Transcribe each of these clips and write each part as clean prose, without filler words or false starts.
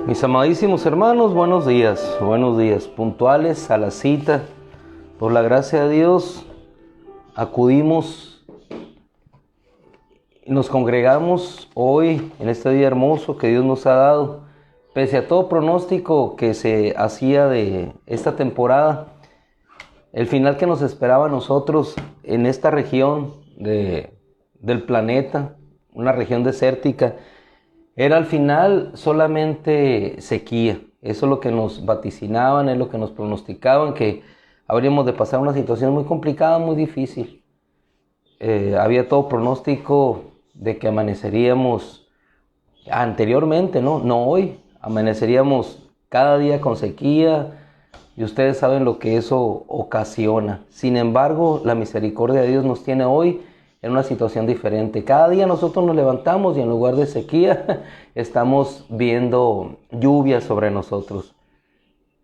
Mis amadísimos hermanos, buenos días, puntuales a la cita. Por la gracia de Dios, acudimos y nos congregamos hoy en este día hermoso que Dios nos ha dado. Pese a todo pronóstico que se hacía de esta temporada, el final que nos esperaba a nosotros en esta región del planeta, una región desértica, era al final solamente sequía. Eso es lo que nos vaticinaban, es lo que nos pronosticaban, que habríamos de pasar una situación muy complicada, muy difícil. Había todo pronóstico de que amaneceríamos anteriormente, no hoy, amaneceríamos cada día con sequía, y ustedes saben lo que eso ocasiona. Sin embargo, la misericordia de Dios nos tiene hoy en una situación diferente. Cada día nosotros nos levantamos y en lugar de sequía estamos viendo lluvia sobre nosotros.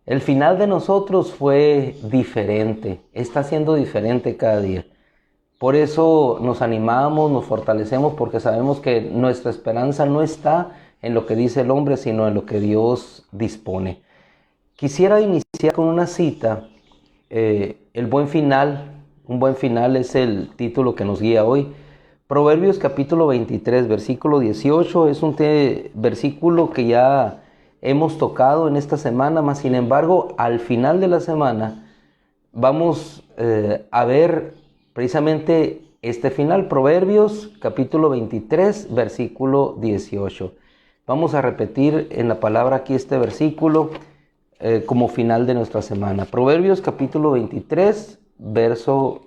El final de nosotros fue diferente, está siendo diferente cada día. Por eso nos animamos, nos fortalecemos, porque sabemos que nuestra esperanza no está en lo que dice el hombre, sino en lo que Dios dispone. Quisiera iniciar con una cita, el buen final. Un buen final es el título que nos guía hoy. Proverbios capítulo 23, versículo 18, es un versículo que ya hemos tocado en esta semana, mas sin embargo, al final de la semana vamos a ver precisamente este final. Proverbios capítulo 23, versículo 18. Vamos a repetir en la palabra aquí este versículo como final de nuestra semana. Proverbios capítulo 23, verso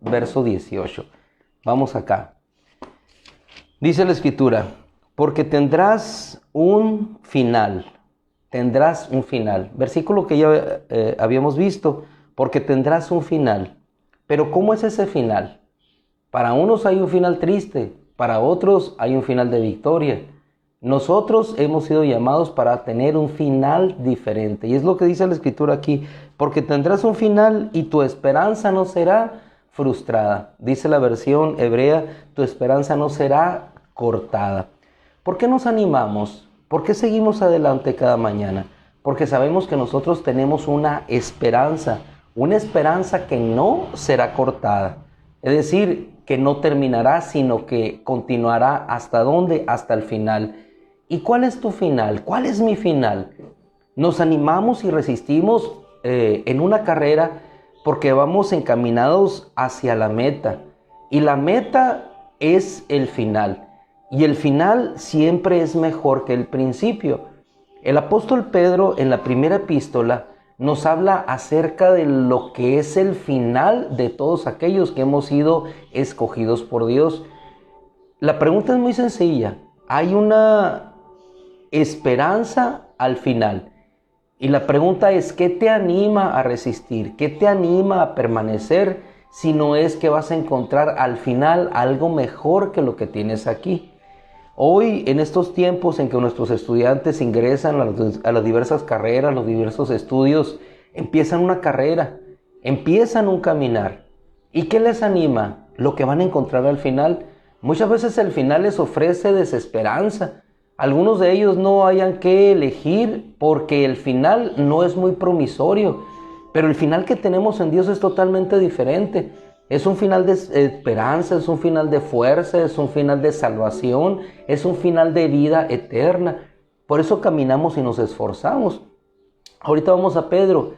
18. Vamos acá. Dice la escritura: porque tendrás un final. Tendrás un final. Versículo que ya habíamos visto. Porque tendrás un final. Pero ¿cómo es ese final? Para unos hay un final triste, para otros hay un final de victoria. Nosotros hemos sido llamados para tener un final diferente. Y es lo que dice la escritura aquí. Porque tendrás un final y tu esperanza no será frustrada. Dice la versión hebrea: tu esperanza no será cortada. ¿Por qué nos animamos? ¿Por qué seguimos adelante cada mañana? Porque sabemos que nosotros tenemos una esperanza que no será cortada. Es decir, que no terminará, sino que continuará. ¿Hasta dónde? Hasta el final. ¿Y cuál es tu final? ¿Cuál es mi final? Nos animamos y resistimos en una carrera porque vamos encaminados hacia la meta. Y la meta es el final. Y el final siempre es mejor que el principio. El apóstol Pedro en la primera epístola nos habla acerca de lo que es el final de todos aquellos que hemos sido escogidos por Dios. La pregunta es muy sencilla. Hay una esperanza al final. Y la pregunta es: ¿qué te anima a resistir? ¿Qué te anima a permanecer si no es que vas a encontrar al final algo mejor que lo que tienes aquí? Hoy, en estos tiempos en que nuestros estudiantes ingresan a las diversas carreras, los diversos estudios, empiezan una carrera, empiezan un caminar. ¿Y qué les anima? Lo que van a encontrar al final. Muchas veces el final les ofrece desesperanza. Algunos de ellos no hayan que elegir porque el final no es muy promisorio. Pero el final que tenemos en Dios es totalmente diferente. Es un final de esperanza, es un final de fuerza, es un final de salvación, es un final de vida eterna. Por eso caminamos y nos esforzamos. Ahorita vamos a Pedro.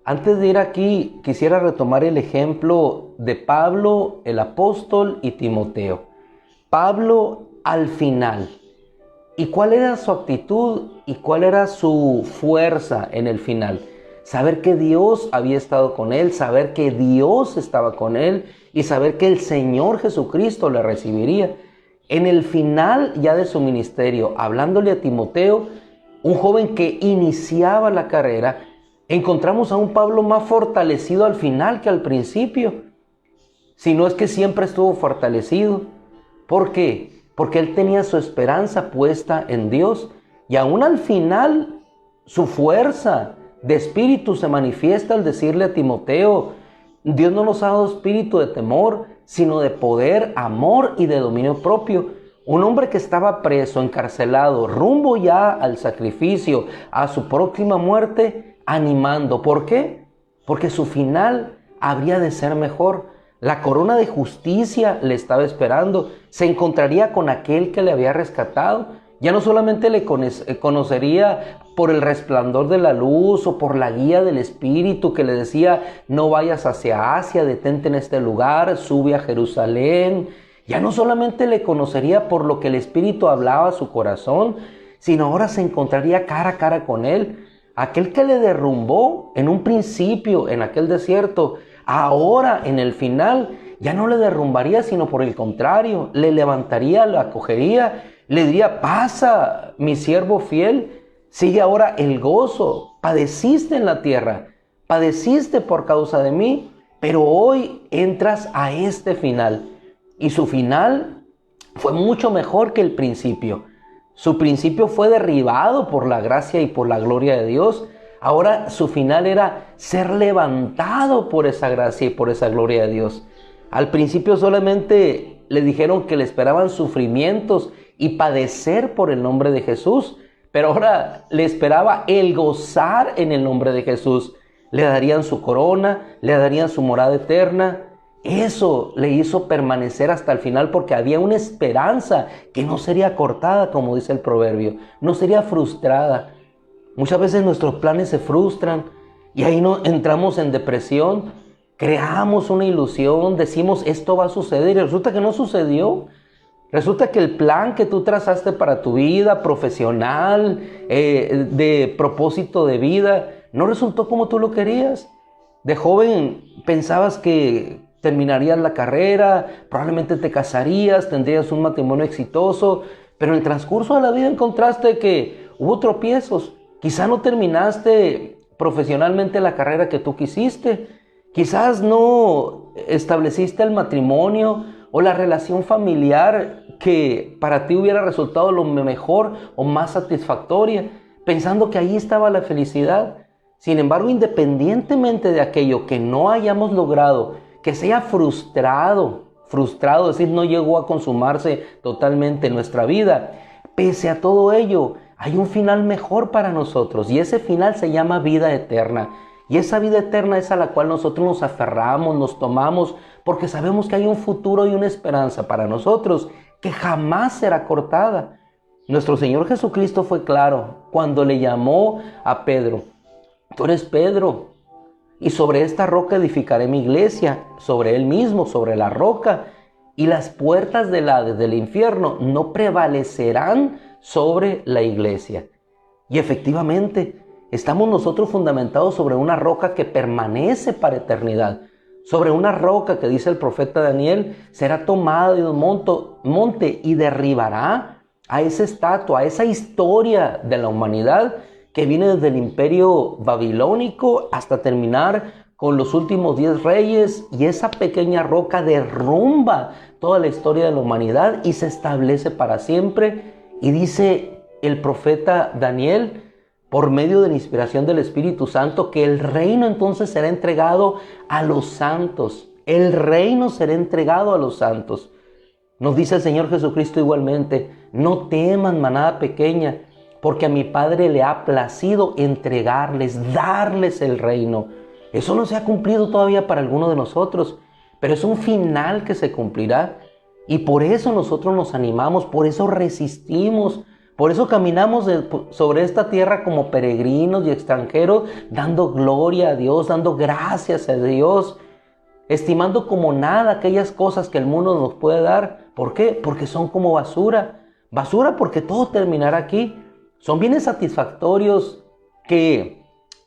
Antes de ir aquí, quisiera retomar el ejemplo de Pablo, el apóstol, y Timoteo. Pablo al final. ¿Y cuál era su actitud y cuál era su fuerza en el final? Saber que Dios había estado con él, saber que Dios estaba con él y saber que el Señor Jesucristo le recibiría. En el final ya de su ministerio, hablándole a Timoteo, un joven que iniciaba la carrera, encontramos a un Pablo más fortalecido al final que al principio. Si no es que siempre estuvo fortalecido. ¿Por qué? Porque él tenía su esperanza puesta en Dios, y aún al final su fuerza de espíritu se manifiesta al decirle a Timoteo: Dios no nos ha dado espíritu de temor, sino de poder, amor y de dominio propio. Un hombre que estaba preso, encarcelado, rumbo ya al sacrificio, a su próxima muerte, animando. ¿Por qué? Porque su final habría de ser mejor. La corona de justicia le estaba esperando. Se encontraría con aquel que le había rescatado. Ya no solamente le conocería por el resplandor de la luz o por la guía del Espíritu que le decía: no vayas hacia Asia, detente en este lugar, sube a Jerusalén. Ya no solamente le conocería por lo que el Espíritu hablaba a su corazón, sino ahora se encontraría cara a cara con él. Aquel que le derrumbó en un principio en aquel desierto, ahora en el final ya no le derrumbaría, sino por el contrario, le levantaría, lo acogería, le diría: pasa, mi siervo fiel, sigue ahora el gozo. Padeciste en la tierra, padeciste por causa de mí, pero hoy entras a este final. Y su final fue mucho mejor que el principio. Su principio fue derribado por la gracia y por la gloria de Dios. Ahora su final era ser levantado por esa gracia y por esa gloria de Dios. Al principio solamente le dijeron que le esperaban sufrimientos y padecer por el nombre de Jesús, pero ahora le esperaba el gozar en el nombre de Jesús. Le darían su corona, le darían su morada eterna. Eso le hizo permanecer hasta el final, porque había una esperanza que no sería cortada, como dice el proverbio, no sería frustrada. Muchas veces nuestros planes se frustran y ahí no entramos en depresión, creamos una ilusión, decimos esto va a suceder y resulta que no sucedió. Resulta que el plan que tú trazaste para tu vida profesional, de propósito de vida, no resultó como tú lo querías. De joven pensabas que terminarías la carrera, probablemente te casarías, tendrías un matrimonio exitoso, pero en el transcurso de la vida encontraste que hubo tropiezos. Quizá no terminaste profesionalmente la carrera que tú quisiste, quizás no estableciste el matrimonio o la relación familiar que para ti hubiera resultado lo mejor o más satisfactoria, pensando que ahí estaba la felicidad. Sin embargo, independientemente de aquello que no hayamos logrado, que sea frustrado, es decir, no llegó a consumarse totalmente en nuestra vida, pese a todo ello, hay un final mejor para nosotros, y ese final se llama vida eterna. Y esa vida eterna es a la cual nosotros nos aferramos, nos tomamos, porque sabemos que hay un futuro y una esperanza para nosotros que jamás será cortada. Nuestro Señor Jesucristo fue claro cuando le llamó a Pedro: tú eres Pedro, y sobre esta roca edificaré mi iglesia, sobre él mismo, sobre la roca, y las puertas del infierno no prevalecerán sobre la iglesia. Y efectivamente, estamos nosotros fundamentados sobre una roca que permanece para eternidad, sobre una roca que, dice el profeta Daniel, será tomada de un monte y derribará a esa estatua, a esa historia de la humanidad que viene desde el imperio babilónico hasta terminar con los últimos 10 reyes, y esa pequeña roca derrumba toda la historia de la humanidad y se establece para siempre. Y dice el profeta Daniel, por medio de la inspiración del Espíritu Santo, que el reino entonces será entregado a los santos. El reino será entregado a los santos. Nos dice el Señor Jesucristo igualmente: no teman, manada pequeña, porque a mi Padre le ha placido entregarles, darles el reino. Eso no se ha cumplido todavía para alguno de nosotros, pero es un final que se cumplirá. Y por eso nosotros nos animamos, por eso resistimos, por eso caminamos sobre esta tierra como peregrinos y extranjeros, dando gloria a Dios, dando gracias a Dios, estimando como nada aquellas cosas que el mundo nos puede dar. ¿Por qué? Porque son como basura. Basura porque todo terminará aquí. Son bienes satisfactorios que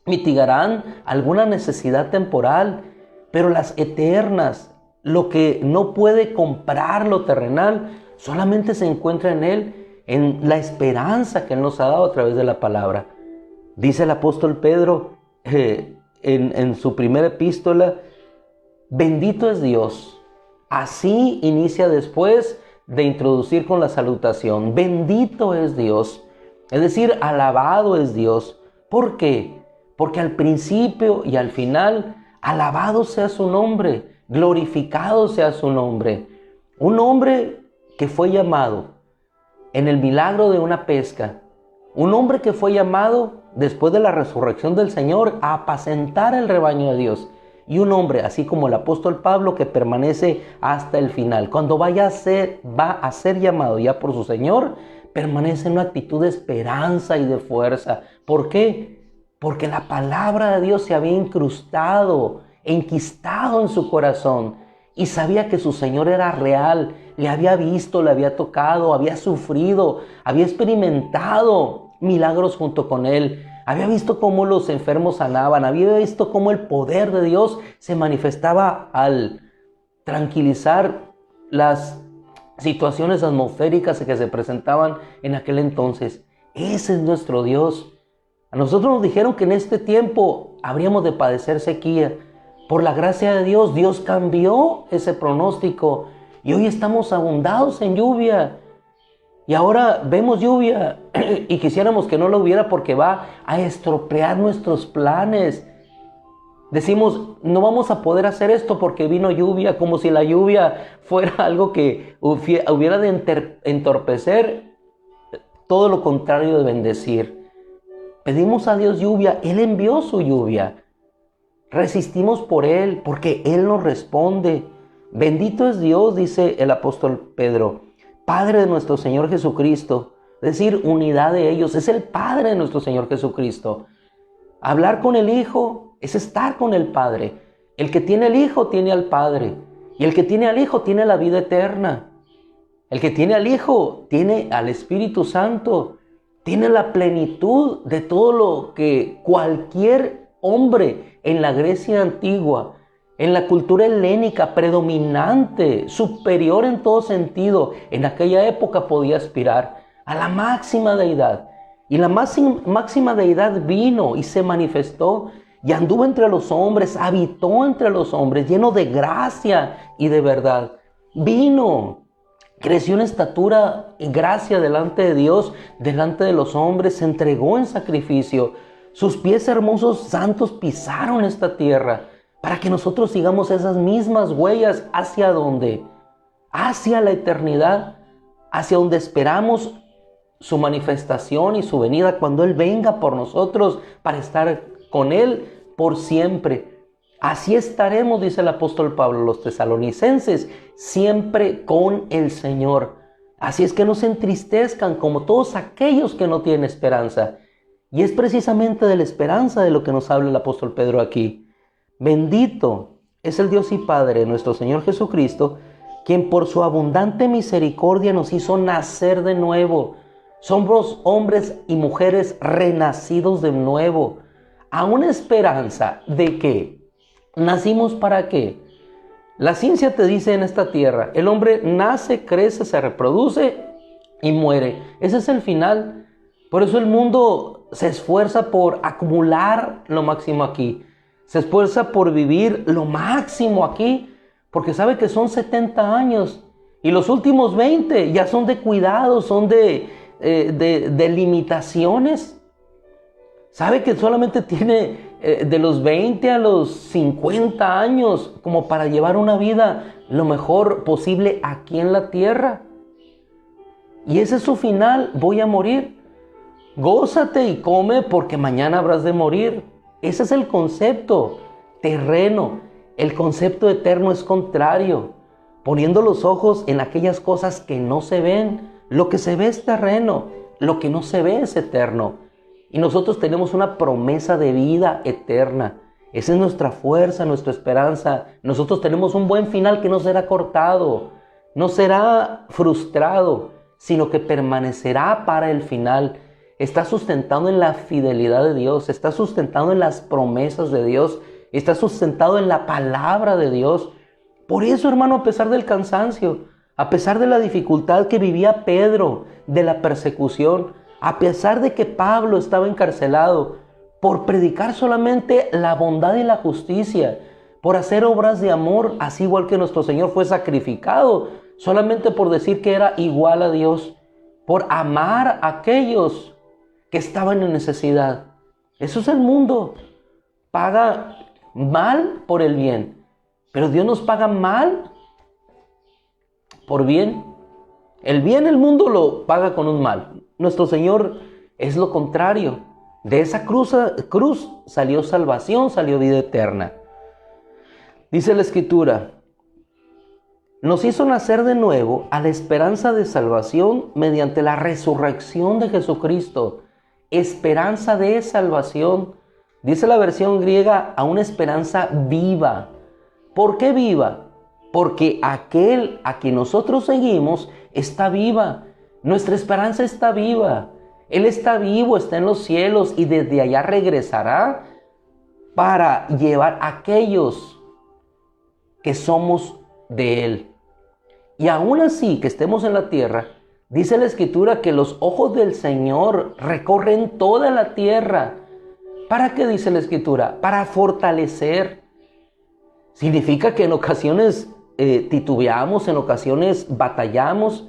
mitigarán alguna necesidad temporal, pero las eternas, lo que no puede comprar lo terrenal, solamente se encuentra en Él, en la esperanza que Él nos ha dado a través de la palabra. Dice el apóstol Pedro en su primera epístola: bendito es Dios. Así inicia después de introducir con la salutación: bendito es Dios. Es decir, alabado es Dios. ¿Por qué? Porque al principio y al final, alabado sea su nombre, glorificado sea su nombre. Un hombre que fue llamado en el milagro de una pesca. Un hombre que fue llamado después de la resurrección del Señor a apacentar el rebaño de Dios. Y un hombre, así como el apóstol Pablo, que permanece hasta el final. Cuando va a ser llamado ya por su Señor, permanece en una actitud de esperanza y de fuerza. ¿Por qué? Porque la palabra de Dios se había incrustado, enquistado en su corazón. Y sabía que su Señor era real. Le había visto, le había tocado, había sufrido, había experimentado milagros junto con él. Había visto cómo los enfermos sanaban, había visto cómo el poder de Dios se manifestaba al tranquilizar las situaciones atmosféricas que se presentaban en aquel entonces. Ese es nuestro Dios. A nosotros nos dijeron que en este tiempo habríamos de padecer sequía. Por la gracia de Dios, Dios cambió ese pronóstico y hoy estamos abundados en lluvia. Y ahora vemos lluvia y quisiéramos que no lo hubiera porque va a estropear nuestros planes. Decimos, no vamos a poder hacer esto porque vino lluvia, como si la lluvia fuera algo que hubiera de entorpecer, todo lo contrario de bendecir. Pedimos a Dios lluvia, Él envió su lluvia. Resistimos por Él porque Él nos responde. Bendito es Dios, dice el apóstol Pedro, Padre de nuestro Señor Jesucristo. Es decir, unidad de ellos. Es el Padre de nuestro Señor Jesucristo. Hablar con el Hijo es estar con el Padre. El que tiene el Hijo tiene al Padre. Y el que tiene al Hijo tiene la vida eterna. El que tiene al Hijo tiene al Espíritu Santo. Tiene la plenitud de todo lo que cualquier hombre en la Grecia antigua, en la cultura helénica predominante, superior en todo sentido, en aquella época podía aspirar a la máxima deidad. Y la máxima deidad vino y se manifestó y anduvo entre los hombres, habitó entre los hombres, lleno de gracia y de verdad. Vino, creció en estatura y gracia delante de Dios, delante de los hombres, se entregó en sacrificio. Sus pies hermosos santos pisaron esta tierra para que nosotros sigamos esas mismas huellas. ¿Hacia dónde? Hacia la eternidad, hacia donde esperamos su manifestación y su venida cuando Él venga por nosotros para estar con Él por siempre. Así estaremos, dice el apóstol Pablo a los tesalonicenses, siempre con el Señor. Así es que no se entristezcan como todos aquellos que no tienen esperanza. Y es precisamente de la esperanza de lo que nos habla el apóstol Pedro aquí. Bendito es el Dios y Padre de nuestro Señor Jesucristo, quien por su abundante misericordia nos hizo nacer de nuevo. Somos hombres y mujeres renacidos de nuevo, a una esperanza de que nacimos para qué. La ciencia te dice en esta tierra, el hombre nace, crece, se reproduce y muere. Ese es el final. Por eso el mundo se esfuerza por acumular lo máximo aquí. Se esfuerza por vivir lo máximo aquí, porque sabe que son 70 años y los últimos 20 ya son de cuidados, son de limitaciones. Sabe que solamente tiene de los 20 a los 50 años como para llevar una vida lo mejor posible aquí en la tierra. Y ese es su final, voy a morir. Gózate y come porque mañana habrás de morir. Ese es el concepto terreno. El concepto eterno es contrario, poniendo los ojos en aquellas cosas que no se ven. Lo que se ve es terreno, lo que no se ve es eterno. Y nosotros tenemos una promesa de vida eterna. Esa es nuestra fuerza, nuestra esperanza. Nosotros tenemos un buen final que no será cortado, no será frustrado, sino que permanecerá para el final. Está sustentado en la fidelidad de Dios, está sustentado en las promesas de Dios, está sustentado en la palabra de Dios. Por eso, hermano, a pesar del cansancio, a pesar de la dificultad que vivía Pedro, de la persecución, a pesar de que Pablo estaba encarcelado por predicar solamente la bondad y la justicia, por hacer obras de amor, así igual que nuestro Señor fue sacrificado, solamente por decir que era igual a Dios, por amar a aquellos que estaban en necesidad. Eso es el mundo. Paga mal por el bien, pero Dios nos paga mal por bien. El bien el mundo lo paga con un mal. Nuestro Señor es lo contrario. De esa cruz salió salvación, salió vida eterna. Dice la Escritura, nos hizo nacer de nuevo a la esperanza de salvación mediante la resurrección de Jesucristo. Esperanza de salvación. Dice la versión griega, a una esperanza viva. ¿Por qué viva? Porque aquel a quien nosotros seguimos está viva. Nuestra esperanza está viva. Él está vivo, está en los cielos y desde allá regresará para llevar a aquellos que somos de Él. Y aún así que estemos en la tierra, dice la Escritura que los ojos del Señor recorren toda la tierra. ¿Para qué dice la Escritura? Para fortalecer. Significa que en ocasiones titubeamos, en ocasiones batallamos,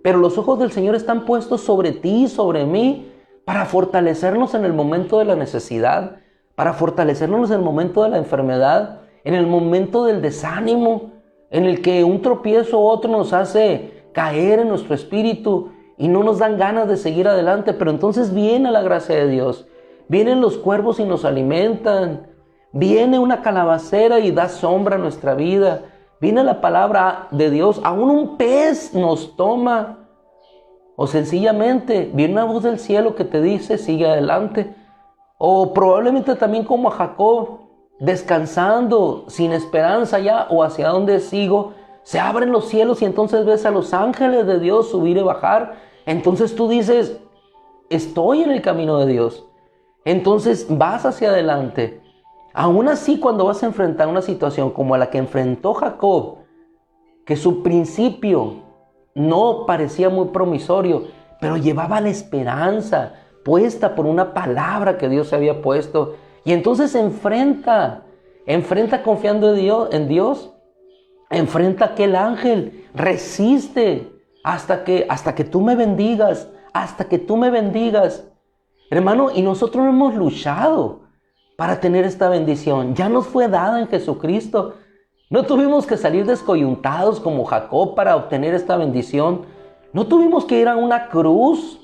pero los ojos del Señor están puestos sobre ti, sobre mí, para fortalecernos en el momento de la necesidad, para fortalecernos en el momento de la enfermedad, en el momento del desánimo, en el que un tropiezo u otro nos hace caer en nuestro espíritu y no nos dan ganas de seguir adelante, pero entonces viene la gracia de Dios, vienen los cuervos y nos alimentan, viene una calabacera y da sombra a nuestra vida, viene la palabra de Dios, aún un pez nos toma, o sencillamente viene una voz del cielo que te dice sigue adelante, o probablemente también como a Jacob, descansando, sin esperanza ya, o hacia dónde sigo, se abren los cielos y entonces ves a los ángeles de Dios subir y bajar, entonces tú dices, estoy en el camino de Dios, entonces vas hacia adelante. Aún así, cuando vas a enfrentar una situación como la que enfrentó Jacob, que su principio no parecía muy promisorio, pero llevaba la esperanza puesta por una palabra que Dios había puesto, y entonces enfrenta confiando en Dios, enfrenta a aquel ángel, resiste hasta que tú me bendigas, hermano, y nosotros no hemos luchado para tener esta bendición, ya nos fue dada en Jesucristo. No tuvimos que salir descoyuntados como Jacob para obtener esta bendición. No tuvimos que ir a una cruz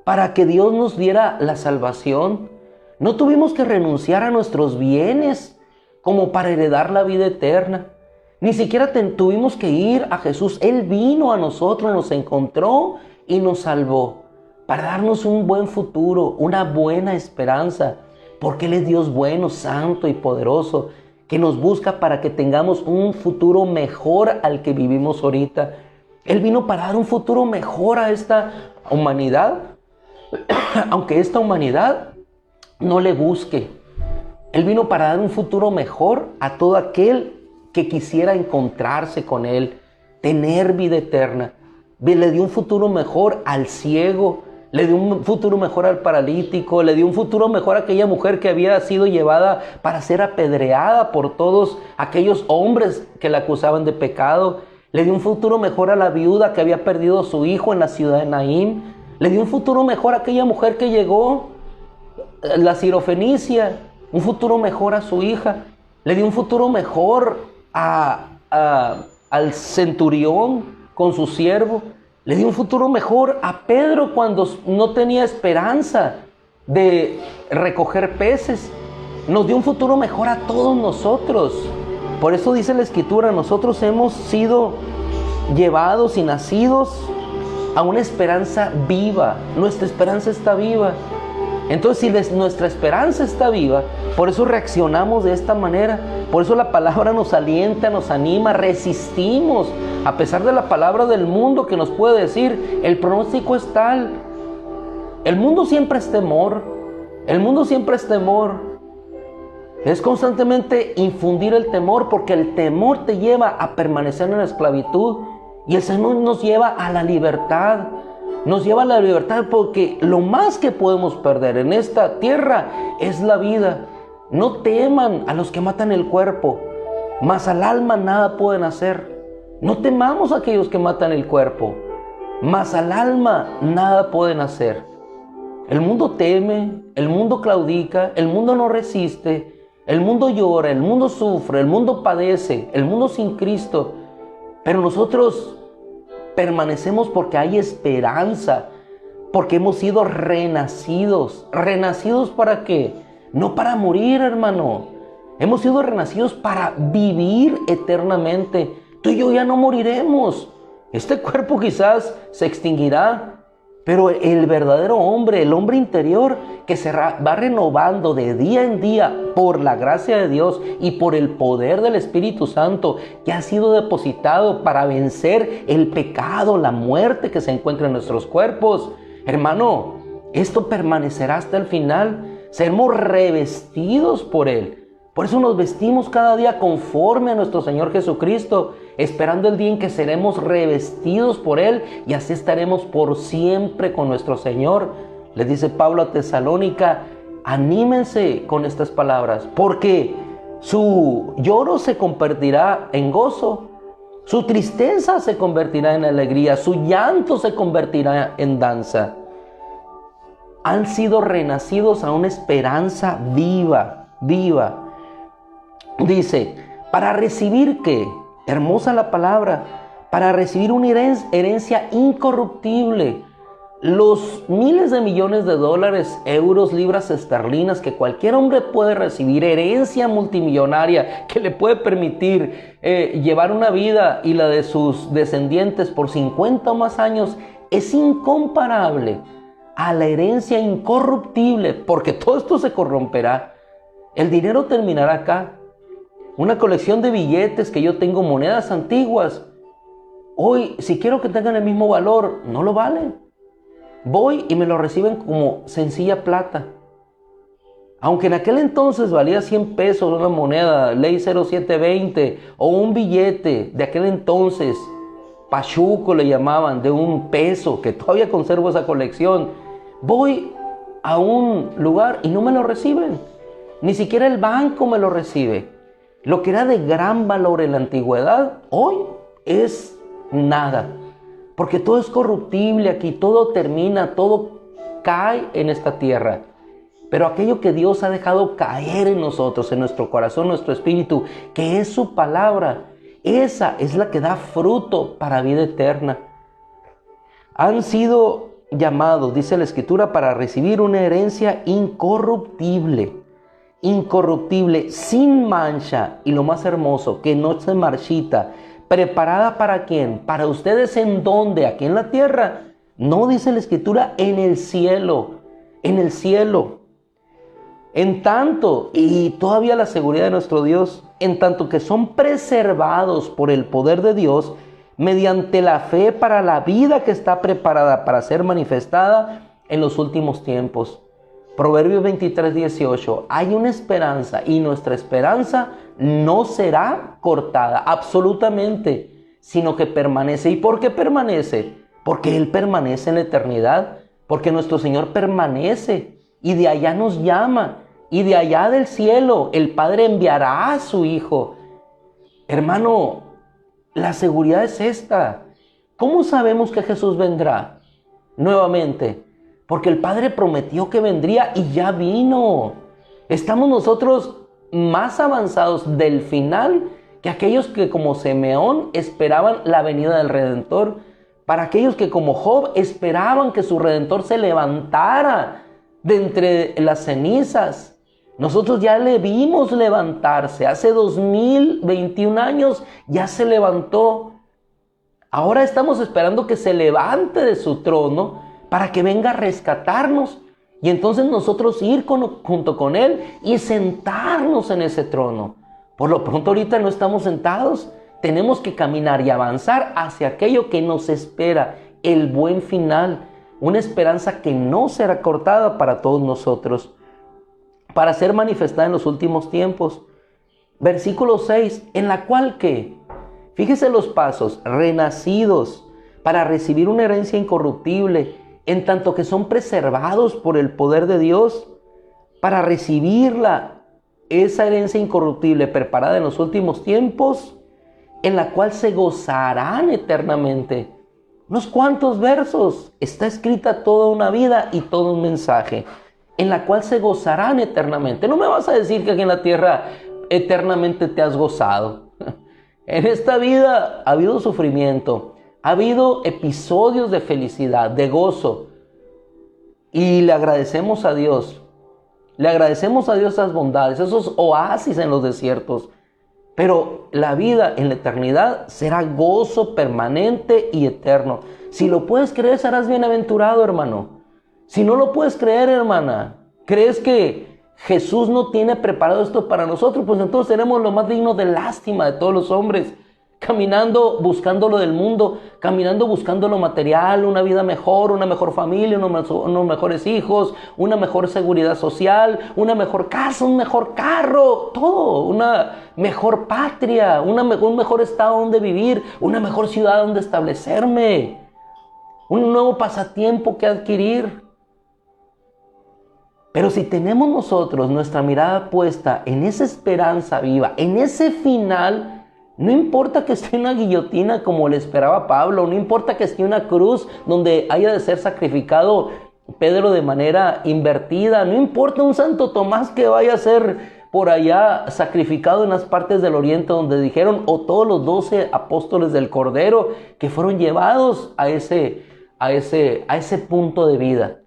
para que Dios nos diera la salvación. No tuvimos que renunciar a nuestros bienes como para heredar la vida eterna. Ni siquiera tuvimos que ir a Jesús. Él vino a nosotros, nos encontró y nos salvó para darnos un buen futuro, una buena esperanza. Porque Él es Dios bueno, santo y poderoso, que nos busca para que tengamos un futuro mejor al que vivimos ahorita. Él vino para dar un futuro mejor a esta humanidad, aunque esta humanidad no le busque. Él vino para dar un futuro mejor a todo aquel que quisiera encontrarse con Él, tener vida eterna. Le dio un futuro mejor al ciego, le dio un futuro mejor al paralítico, le dio un futuro mejor a aquella mujer que había sido llevada para ser apedreada por todos aquellos hombres que la acusaban de pecado. Le dio un futuro mejor a la viuda que había perdido a su hijo en la ciudad de Naín. Le dio un futuro mejor a aquella mujer que llegó, la Sirofenicia, un futuro mejor a su hija. Le dio un futuro mejor al centurión con su siervo. Le dio un futuro mejor a Pedro cuando no tenía esperanza de recoger peces. Nos dio un futuro mejor a todos nosotros. Por eso dice la Escritura, nosotros hemos sido llevados y nacidos a una esperanza viva. Nuestra esperanza está viva. Entonces, si nuestra esperanza está viva, por eso reaccionamos de esta manera. Por eso la palabra nos alienta, nos anima, resistimos. A pesar de la palabra del mundo que nos puede decir, el pronóstico es tal. El mundo siempre es temor. El mundo siempre es temor. Es constantemente infundir el temor, porque el temor te lleva a permanecer en la esclavitud. Y el Señor nos lleva a la libertad. Nos lleva a la libertad porque lo más que podemos perder en esta tierra es la vida. No teman a los que matan el cuerpo, mas al alma nada pueden hacer. No temamos a aquellos que matan el cuerpo, mas al alma nada pueden hacer. El mundo teme, el mundo claudica, el mundo no resiste, el mundo llora, el mundo sufre, el mundo padece, el mundo sin Cristo. Pero nosotros Permanecemos porque hay esperanza, porque hemos sido renacidos. ¿Renacidos para qué? No para morir, hermano. Hemos sido renacidos para vivir eternamente. Tú y yo ya no moriremos. Este cuerpo quizás se extinguirá, pero el verdadero hombre, el hombre interior que se va renovando de día en día por la gracia de Dios y por el poder del Espíritu Santo que ha sido depositado para vencer el pecado, la muerte que se encuentra en nuestros cuerpos. Hermano, esto permanecerá hasta el final. Seremos revestidos por Él. Por eso nos vestimos cada día conforme a nuestro Señor Jesucristo, esperando el día en que seremos revestidos por Él y así estaremos por siempre con nuestro Señor. Le dice Pablo a Tesalónica, anímense con estas palabras, porque su lloro se convertirá en gozo, su tristeza se convertirá en alegría, su llanto se convertirá en danza. Han sido renacidos a una esperanza viva. Dice, ¿para recibir qué? Hermosa la palabra. Para recibir una herencia incorruptible. Los miles de millones de dólares, euros, libras esterlinas que cualquier hombre puede recibir, herencia multimillonaria que le puede permitir llevar una vida y la de sus descendientes por 50 o más años, es incomparable a la herencia incorruptible, porque todo esto se corromperá. El dinero terminará acá. Una colección de billetes que yo tengo, monedas antiguas. Hoy, si quiero que tengan el mismo valor, no lo valen. Voy y me lo reciben como sencilla plata. Aunque en aquel entonces valía 100 pesos una moneda, ley 0720, o un billete de aquel entonces, pachuco le llamaban, de un peso, que todavía conservo esa colección. Voy a un lugar y no me lo reciben. Ni siquiera el banco me lo recibe. Lo que era de gran valor en la antigüedad, hoy es nada. Porque todo es corruptible aquí, todo termina, todo cae en esta tierra. Pero aquello que Dios ha dejado caer en nosotros, en nuestro corazón, nuestro espíritu, que es su palabra, esa es la que da fruto para vida eterna. Han sido llamados, dice la Escritura, para recibir una herencia incorruptible, sin mancha, y lo más hermoso, que no se marchita. ¿Preparada para quién? ¿Para ustedes en dónde? ¿Aquí en la tierra? No, dice la Escritura, en el cielo. En el cielo. En tanto, y todavía la seguridad de nuestro Dios, en tanto que son preservados por el poder de Dios, mediante la fe para la vida que está preparada para ser manifestada en los últimos tiempos. Proverbios 23:18, hay una esperanza y nuestra esperanza no será cortada absolutamente, sino que permanece. ¿Y por qué permanece? Porque Él permanece en la eternidad, porque nuestro Señor permanece y de allá nos llama y de allá del cielo el Padre enviará a su Hijo. Hermano, la seguridad es esta. ¿Cómo sabemos que Jesús vendrá nuevamente? Porque el Padre prometió que vendría y ya vino. Estamos nosotros más avanzados del final que aquellos que como Simeón esperaban la venida del Redentor. Para aquellos que como Job esperaban que su Redentor se levantara de entre las cenizas. Nosotros ya le vimos levantarse. Hace 2021 años ya se levantó. Ahora estamos esperando que se levante de su trono para que venga a rescatarnos y entonces nosotros ir junto con Él y sentarnos en ese trono. Por lo pronto ahorita no estamos sentados, tenemos que caminar y avanzar hacia aquello que nos espera, el buen final, una esperanza que no será cortada para todos nosotros, para ser manifestada en los últimos tiempos. Versículo 6, en la cual ¿qué? Fíjese los pasos, renacidos para recibir una herencia incorruptible, en tanto que son preservados por el poder de Dios, para recibirla, esa herencia incorruptible preparada en los últimos tiempos, en la cual se gozarán eternamente. Unos cuantos versos, está escrita toda una vida y todo un mensaje, en la cual se gozarán eternamente. No me vas a decir que aquí en la tierra eternamente te has gozado. En esta vida ha habido sufrimiento, Ha habido episodios de felicidad, de gozo. Y le agradecemos a Dios. Le agradecemos a Dios esas bondades, esos oasis en los desiertos. Pero la vida en la eternidad será gozo permanente y eterno. Si lo puedes creer, serás bienaventurado, hermano. Si no lo puedes creer, hermana, ¿crees que Jesús no tiene preparado esto para nosotros? Pues entonces seremos lo más digno de lástima de todos los hombres. Caminando buscando lo del mundo, caminando buscando lo material, una vida mejor, una mejor familia, unos mejores hijos, una mejor seguridad social, una mejor casa, un mejor carro, todo, una mejor patria, un mejor estado donde vivir, una mejor ciudad donde establecerme, un nuevo pasatiempo que adquirir. Pero si tenemos nosotros nuestra mirada puesta en esa esperanza viva, en ese final, no importa que esté una guillotina como le esperaba Pablo, no importa que esté una cruz donde haya de ser sacrificado Pedro de manera invertida, no importa un Santo Tomás que vaya a ser por allá sacrificado en las partes del oriente donde dijeron, o todos los 12 apóstoles del Cordero que fueron llevados a ese punto de vida.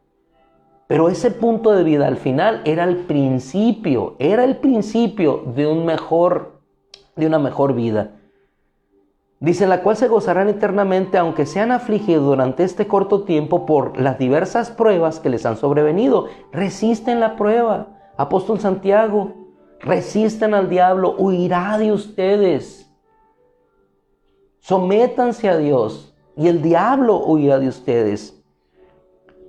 Pero ese punto de vida al final era el principio de una mejor vida. Dice, la cual se gozarán eternamente, aunque sean afligidos durante este corto tiempo por las diversas pruebas que les han sobrevenido. Resisten la prueba. Apóstol Santiago, resistan al diablo, huirá de ustedes. Sométanse a Dios y el diablo huirá de ustedes.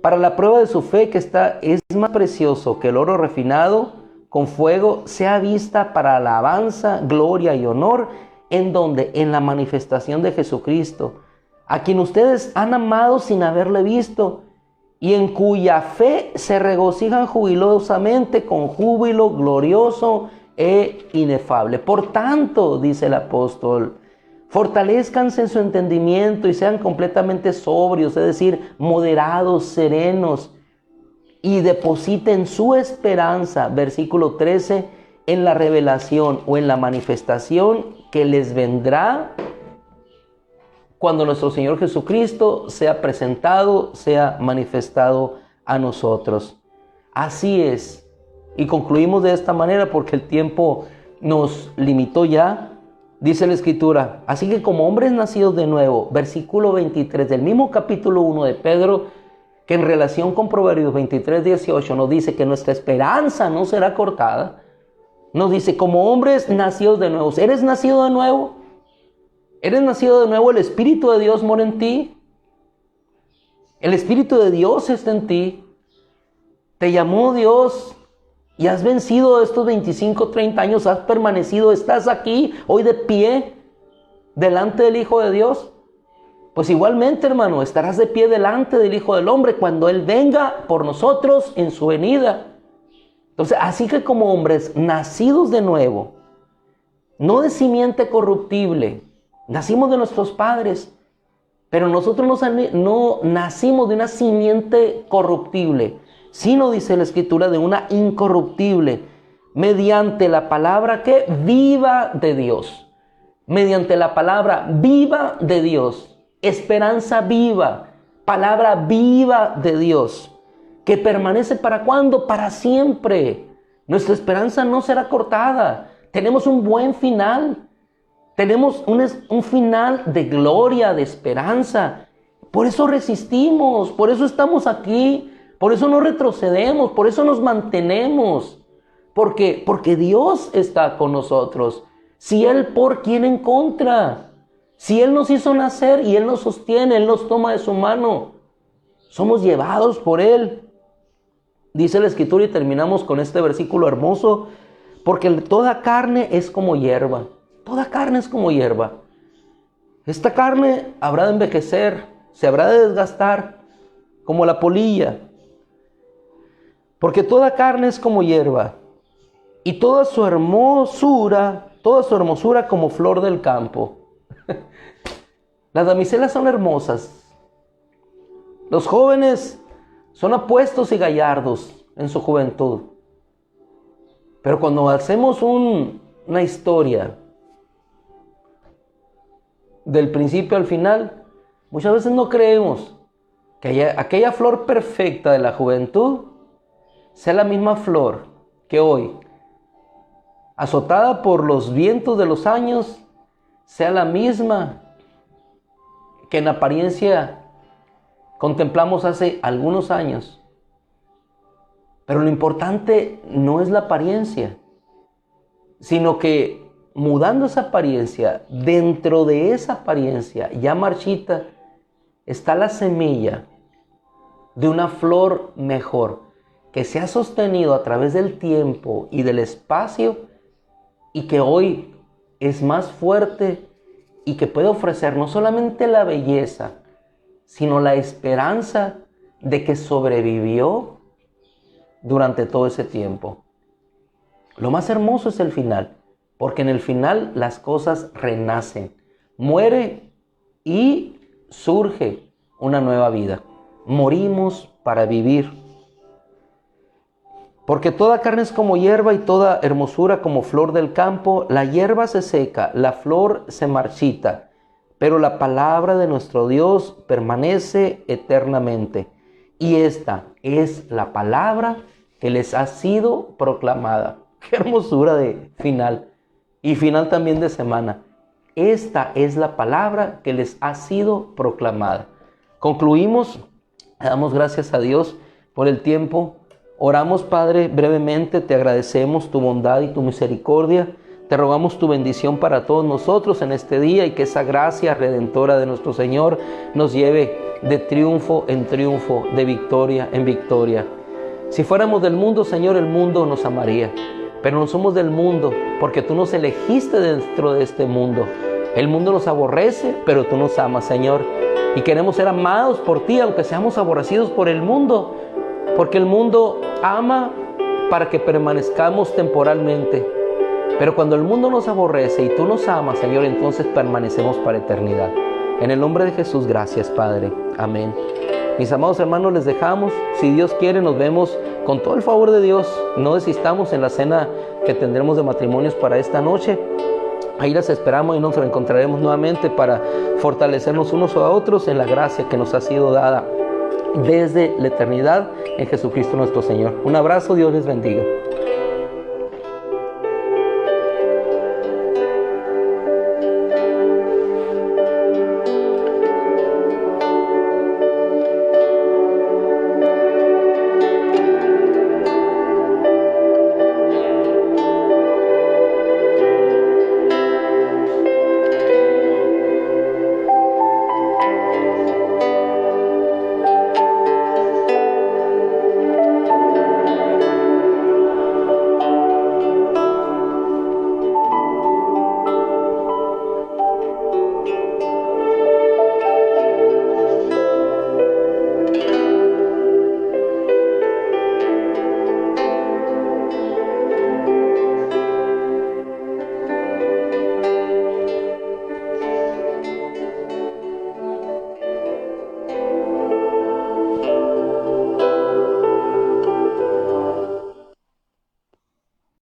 Para la prueba de su fe, que es más precioso que el oro refinado con fuego, sea vista para alabanza, gloria y honor, en la manifestación de Jesucristo, a quien ustedes han amado sin haberle visto, y en cuya fe se regocijan jubilosamente con júbilo glorioso e inefable. Por tanto, dice el apóstol, fortalezcanse en su entendimiento y sean completamente sobrios, es decir, moderados, serenos, y depositen su esperanza, versículo 13, en la revelación o en la manifestación que les vendrá cuando nuestro Señor Jesucristo sea presentado, sea manifestado a nosotros. Así es. Y concluimos de esta manera porque el tiempo nos limitó ya. Dice la Escritura, así que como hombres nacidos de nuevo, versículo 23 del mismo capítulo 1 de Pedro, que en relación con Proverbios 23, 18 nos dice que nuestra esperanza no será cortada. Nos dice, como hombres nacidos de nuevo. ¿Eres nacido de nuevo? ¿Eres nacido de nuevo? El Espíritu de Dios mora en ti. El Espíritu de Dios está en ti. Te llamó Dios y has vencido estos 25, 30 años, has permanecido, estás aquí hoy de pie delante del Hijo de Dios. Pues igualmente, hermano, estarás de pie delante del Hijo del Hombre cuando Él venga por nosotros en su venida. Entonces, así que como hombres nacidos de nuevo, no de simiente corruptible, nacimos de nuestros padres, pero nosotros no nacimos de una simiente corruptible, sino, dice la Escritura, de una incorruptible, mediante la palabra que viva de Dios. Mediante la palabra viva de Dios, esperanza viva, palabra viva de Dios, que permanece ¿para cuándo? Para siempre. Nuestra esperanza no será cortada. Tenemos un buen final. Tenemos un final de gloria, de esperanza. Por eso resistimos, por eso estamos aquí, por eso no retrocedemos, por eso nos mantenemos. Porque Dios está con nosotros. Si Él, ¿por quién en contra? Si Él nos hizo nacer y Él nos sostiene, Él nos toma de su mano, somos llevados por Él. Dice la Escritura y terminamos con este versículo hermoso, porque toda carne es como hierba. Toda carne es como hierba. Esta carne habrá de envejecer, se habrá de desgastar como la polilla. Porque toda carne es como hierba y toda su hermosura como flor del campo. Las damiselas son hermosas. Los jóvenes son apuestos y gallardos en su juventud. Pero cuando hacemos una historia del principio al final, Muchas veces no creemos que aquella flor perfecta de la juventud sea la misma flor que hoy, azotada por los vientos de los años, sea la misma que en apariencia contemplamos hace algunos años. Pero lo importante no es la apariencia, sino que mudando esa apariencia, dentro de esa apariencia ya marchita, está la semilla de una flor mejor, que se ha sostenido a través del tiempo y del espacio y que hoy es más fuerte y que puede ofrecer no solamente la belleza, sino la esperanza de que sobrevivió durante todo ese tiempo. Lo más hermoso es el final, porque en el final las cosas renacen, muere y surge una nueva vida. Morimos para vivir. Porque toda carne es como hierba y toda hermosura como flor del campo. La hierba se seca, la flor se marchita, pero la palabra de nuestro Dios permanece eternamente. Y esta es la palabra que les ha sido proclamada. ¡Qué hermosura de final! Y final también de semana. Esta es la palabra que les ha sido proclamada. Concluimos, damos gracias a Dios por el tiempo. Oramos, Padre, brevemente, te agradecemos tu bondad y tu misericordia. Te rogamos tu bendición para todos nosotros en este día y que esa gracia redentora de nuestro Señor nos lleve de triunfo en triunfo, de victoria en victoria. Si fuéramos del mundo, Señor, el mundo nos amaría. Pero no somos del mundo, porque tú nos elegiste dentro de este mundo. El mundo nos aborrece, pero tú nos amas, Señor. Y queremos ser amados por ti, aunque seamos aborrecidos por el mundo. Porque el mundo ama para que permanezcamos temporalmente. Pero cuando el mundo nos aborrece y tú nos amas, Señor, entonces permanecemos para eternidad. En el nombre de Jesús, gracias, Padre. Amén. Mis amados hermanos, les dejamos. Si Dios quiere, nos vemos con todo el favor de Dios. No desistamos en la cena que tendremos de matrimonios para esta noche. Ahí las esperamos y nos encontraremos nuevamente para fortalecernos unos a otros en la gracia que nos ha sido dada desde la eternidad en Jesucristo nuestro Señor. Un abrazo, Dios les bendiga.